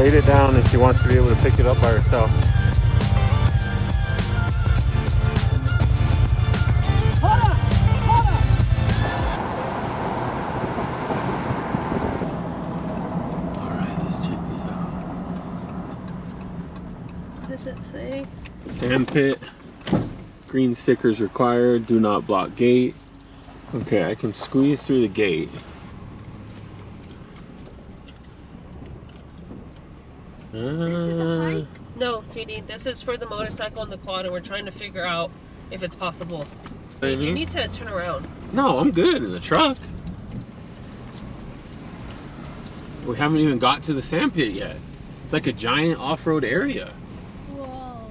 laid it down and she wants to be able to pick it up by herself. Alright, let's check this out. What does it say? Sand pit. Green stickers required. Do not block gate. Okay, I can squeeze through the gate. This is the hike? No, sweetie. This is for the motorcycle and the quad, and we're trying to figure out if it's possible. You need to turn around. No, I'm good in the truck. We haven't even got to the sand pit yet. It's like a giant off-road area. Whoa.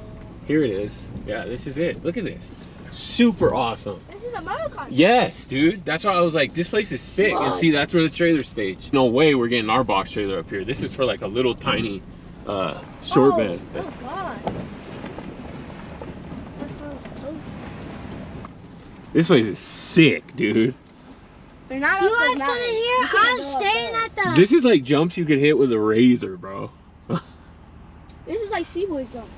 Here it is. Yeah, this is it. Look at this. Super awesome. This is a motorcycle. Yes, dude. That's why I was like, this place is sick. Whoa. And see, that's where the trailer stage. No way we're getting our box trailer up here. This is for like a little tiny short bed. Oh God. This place is sick, dude. You're not you guys come in here. I'm staying at the. This is like jumps you could hit with a razor, bro. This is like Seaboy jump.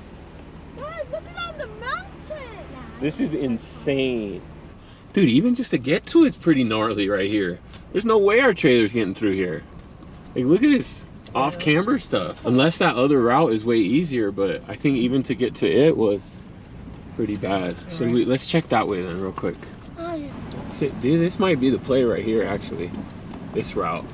Guys, look at on the mountain. This is insane. Dude, even just to get to it's pretty gnarly right here. There's no way our trailer's getting through here. Like, look at this off-camber stuff. Unless that other route is way easier, but I think even to get to it was pretty bad. So let's check that way then real quick. Dude, this might be the play right here, actually. This route.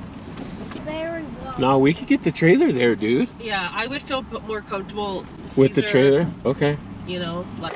Very well. No, we could get the trailer there, dude. Yeah, I would feel more comfortable with the trailer. Okay. You know, like.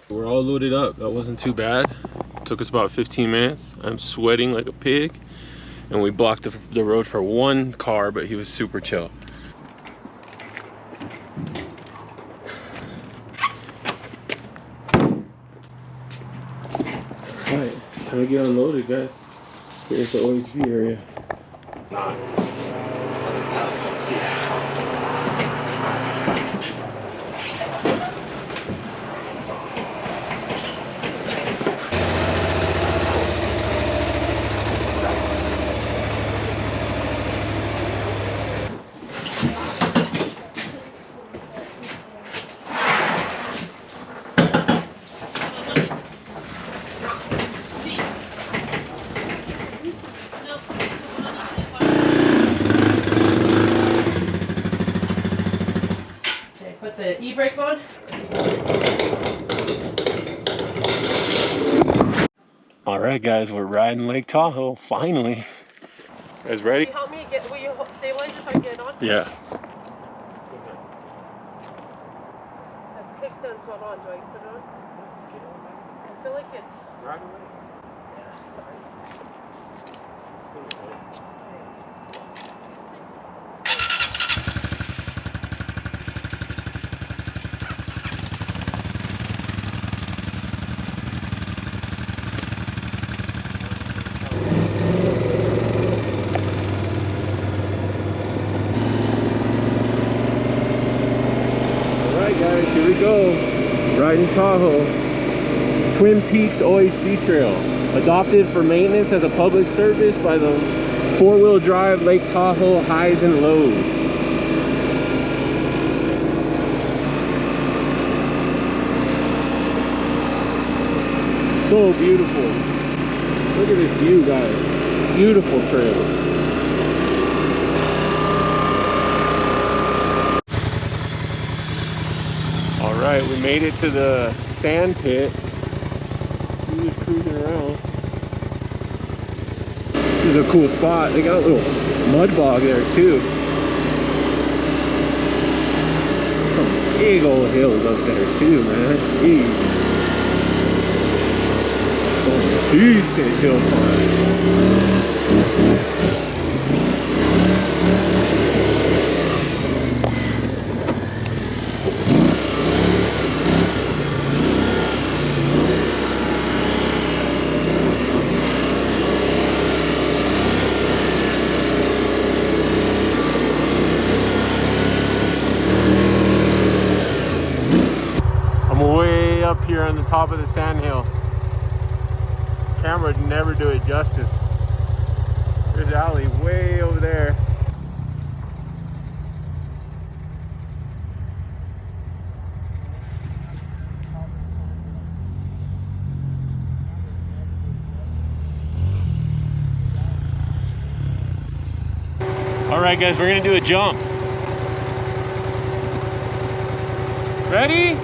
We're all loaded up. That wasn't too bad. Took us about 15 minutes. I'm sweating like a pig. And we blocked the road for one car, but he was super chill. Alright, time to get unloaded, guys. Here's the OHV area. Put the e-brake on. All right, guys, we're riding Lake Tahoe, finally. You guys ready? Can you help me get, will you stabilize this so I can get it on? Yeah. The kickstand's not on, do I put it on? I feel like it's... Right away. Yeah, sorry. Guys, here we go. Riding Tahoe. Twin Peaks OHV Trail. Adopted for maintenance as a public service by the 4-wheel drive Lake Tahoe highs and lows. So beautiful. Look at this view, guys. Beautiful trails. Alright, we made it to the sand pit. We're just cruising around. This is a cool spot. They got a little mud bog there too. Some big old hills up there too, man. Jeez. Some decent hill climbs. up here on the top of the sandhill. Camera would never do it justice. There's the alley way over there. All right, guys, we're gonna do a jump. Ready?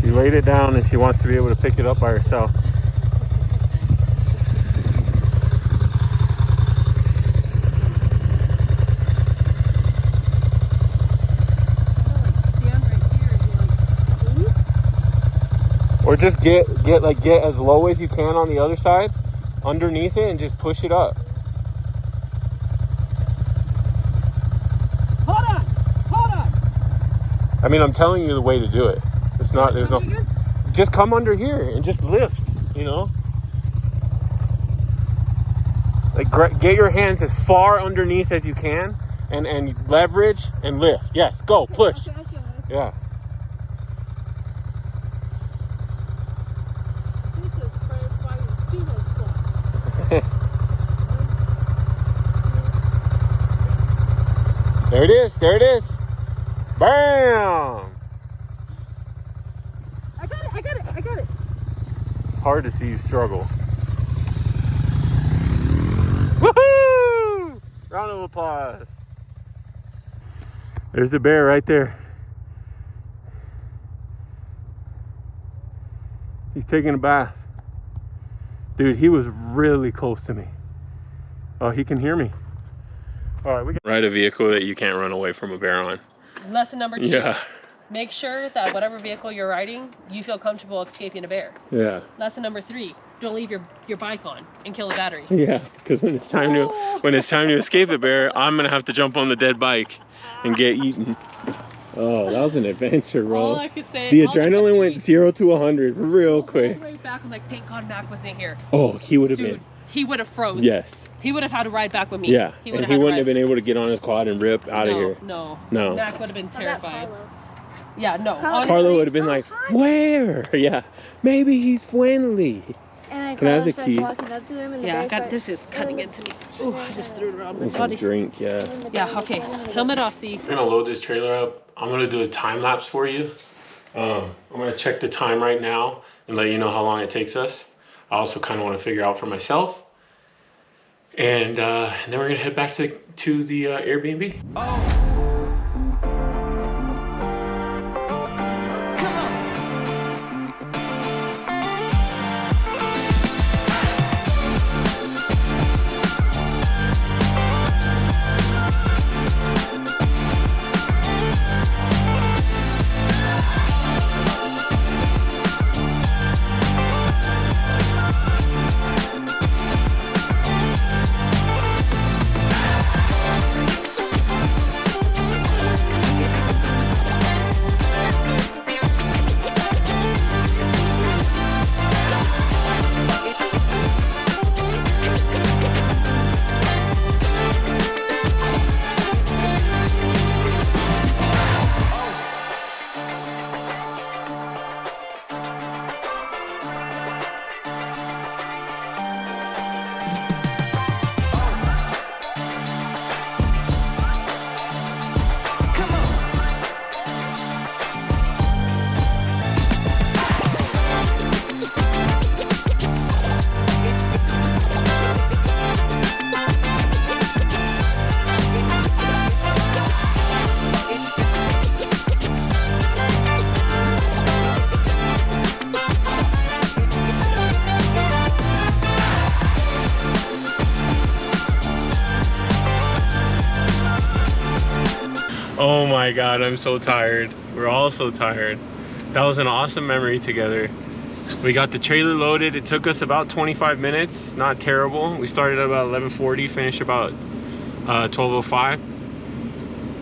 She laid it down and she wants to be able to pick it up by herself. Or just get as low as you can on the other side, underneath it, and just push it up. Hold on. I mean, I'm telling you the way to do it. It's not. There's no. Just come under here and just lift. You know. Like get your hands as far underneath as you can, and leverage and lift. Yes, go push. Okay. Yeah. There it is. There it is. Bam! I got it. It's hard to see you struggle. Woohoo! Round of applause. There's the bear right there. He's taking a bath. Dude, he was really close to me. Oh, he can hear me. All right, we can ride a vehicle that you can't run away from a bear on. Lesson number 2. Yeah. Make sure that whatever vehicle you're riding, you feel comfortable escaping a bear. Yeah. Lesson number 3. Don't leave your bike on and kill a battery. Yeah, because when it's time to escape the bear, I'm gonna have to jump on the dead bike and get eaten. Oh, that was an adventure, bro. All I could say. The adrenaline went 0 to 100 real quick. All the way back, I'm like, thank God Mac wasn't here. Oh, he would have Dude, been. he would have froze. Yes. He would have had to ride back with me. Yeah, and he wouldn't have been able to get on his quad and rip out of here. No. No. Mac would have been terrified. Yeah, no. Carlo would have been like, where? Yeah, maybe he's friendly. And Can I have the keys? Yeah, I got this is cutting into me. Ooh, I just threw it around my And some body. drink, yeah. Yeah, okay. Helmet off, see. I'm gonna load this trailer up. I'm gonna do a time lapse for you. I'm gonna check the time right now and let you know how long it takes us. I also kind of want to figure out for myself. And then we're gonna head back to the Airbnb. Oh my God, I'm so tired. We're all so tired. That was an awesome memory together. We got the trailer loaded. It took us about 25 minutes, not terrible. We started at about 11:40, finished about 12:05.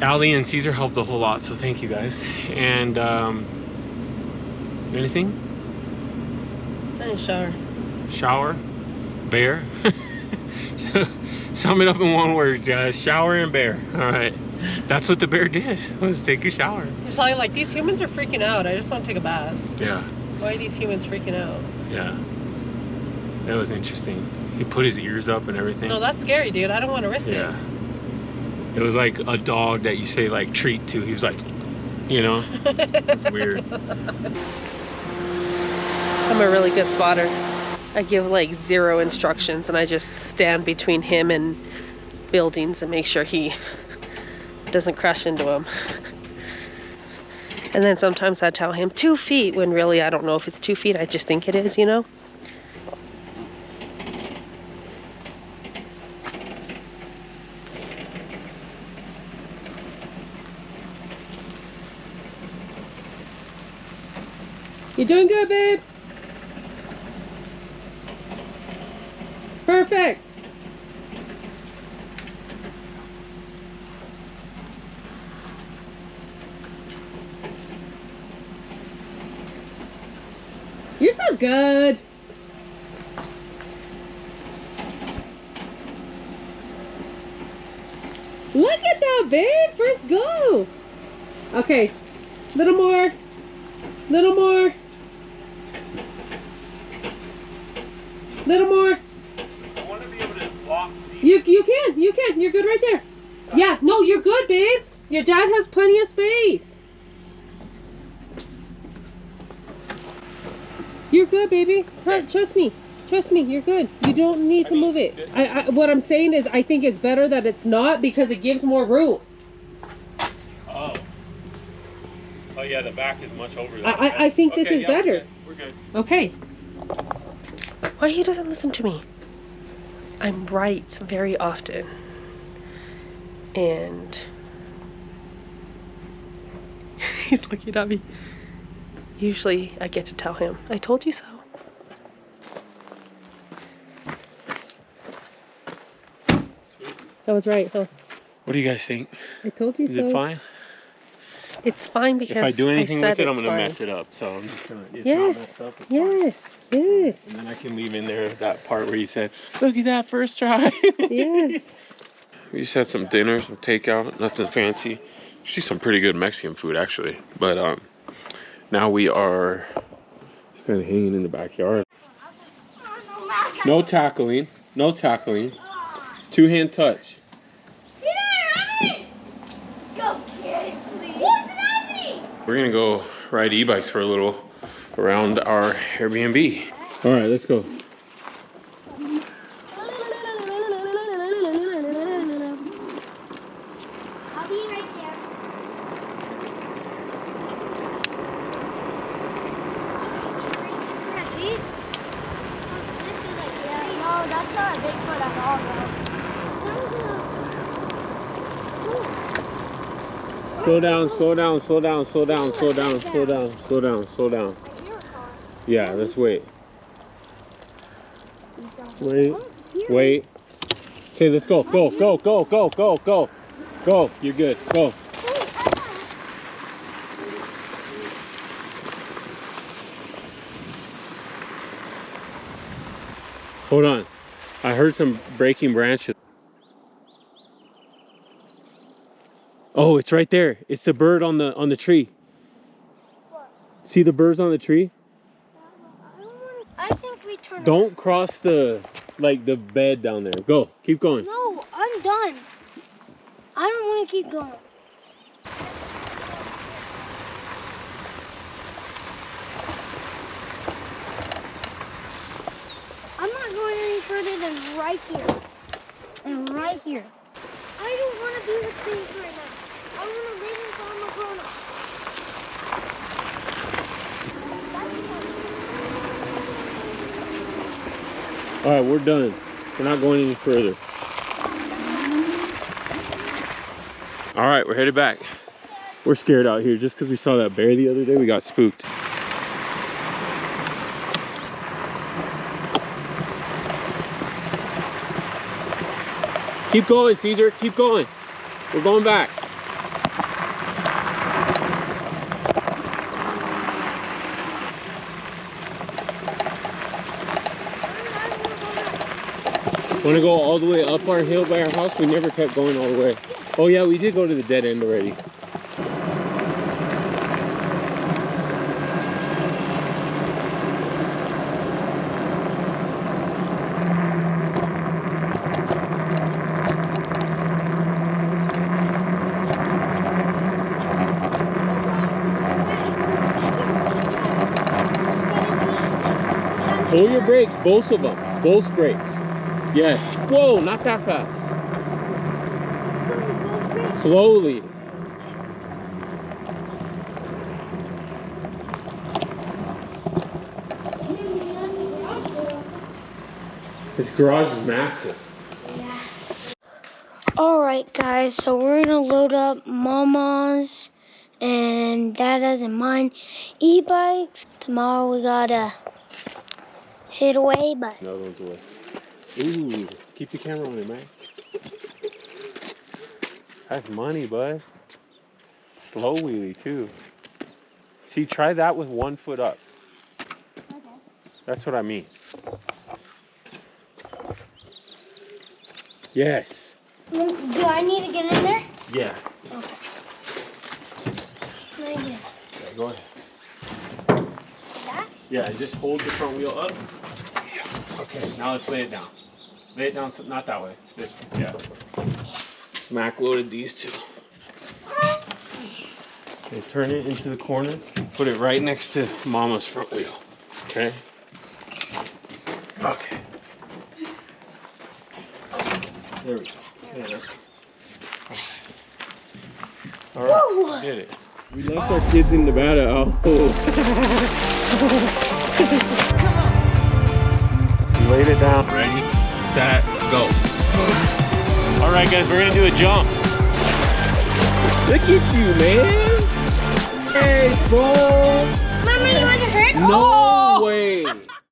Allie and Caesar helped a whole lot, so thank you guys. And anything? Nice shower. Shower, bear. Sum it up in one word, guys. Shower and bear. All right, that's what the bear did, was take a shower. He's probably like, these humans are freaking out. I just want to take a bath. Yeah. Why are these humans freaking out? Yeah. That was interesting. He put his ears up and everything. No, that's scary, dude. I don't want to risk it. Yeah. It was like a dog that you say like treat to. He was like, you know, it's weird. I'm a really good spotter. I give like 0 instructions and I just stand between him and buildings and make sure he doesn't crash into them. And then sometimes I tell him 2 feet when really I don't know if it's 2 feet. I just think it is, you know? You're doing good, babe. Perfect. You're so good. Look at that, babe. First go. Okay. Little more. Little more. Little more. I want to be able to walk these. You can. You're good right there. Yeah, no, you're good, babe. Your dad has plenty of space. You're good, baby. Trust me. Trust me, you're good. You don't need to move it. What I'm saying is I think it's better that it's not because it gives more room. Oh. Oh yeah, the back is much over that. I think this is better. We're good. Okay. Why he doesn't listen to me? I'm right very often. And he's looking at me. Usually I get to tell him, I told you so. Sweet. That was right, huh? What do you guys think? I told you Is so. it fine? It's fine because If I do anything with it, I'm it's gonna fine. mess it up. So I'm just gonna. It's not Yes. messed up, it's Yes. fine. Yes. And then I can leave in there that part where you said, "Look at that first try." Yes. We just had some dinner, some takeout, nothing fancy. Actually, some pretty good Mexican food actually. But now we are just kind of hanging in the backyard. No tackling. No tackling. 2-hand touch. We're gonna go ride e-bikes for a little around our Airbnb. All right, let's go. I'll be right there. Jeep? No, that's not a Bigfoot at all, bro. Slow down, slow down, slow down, slow down, slow down, slow down, slow down, slow down. Yeah, let's wait. Wait, wait. Okay, let's go. Go, go, go, go, go, go. Go, you're good. Go. Hold on. I heard some breaking branches. Oh, it's right there. It's the bird on the tree. What? See the birds on the tree? I think we turn. Don't cross the bed down there. Go. Keep going. No, I'm done. I don't want to keep going. I'm not going any further than right here. And right here. I don't want to be with things right now. I want to live until I'm a grown up. All right, we're done. We're not going any further. All right, we're headed back. We're scared out here just because we saw that bear the other day. We got spooked. Keep going, Caesar. Keep going. We're going back. Want to go all the way up our hill by our house? We never kept going all the way. Oh yeah, we did go to the dead end already. Pull your brakes, both of them. Both brakes. Yes. Whoa, not that fast. Slowly. This garage is massive. Yeah. Alright guys, so we're gonna load up Mama's and Dada's and mine e-bikes. Tomorrow we gotta hit away, but Another one's away. Ooh, keep the camera on it, man. That's money, bud. Slow wheelie too. See, try that with 1 foot up. okay. That's what I mean. Yes. Do I need to get in there? Yeah. Okay. Right here. Yeah, go ahead. That? Yeah, just hold the front wheel up. Okay, now let's lay it down. Lay it down, not that way. This way, yeah. Mac loaded these two. Okay, turn it into the corner. Put it right next to Mama's front wheel. Okay? Okay. There we go. Yeah. All right, Whoa. did it. We left our kids in Nevada. Oh. Laid it down. Ready, set, go. All right, guys, we're gonna do a jump. Look at you, man. Hey, boy. Mama, you want to hurt? No way.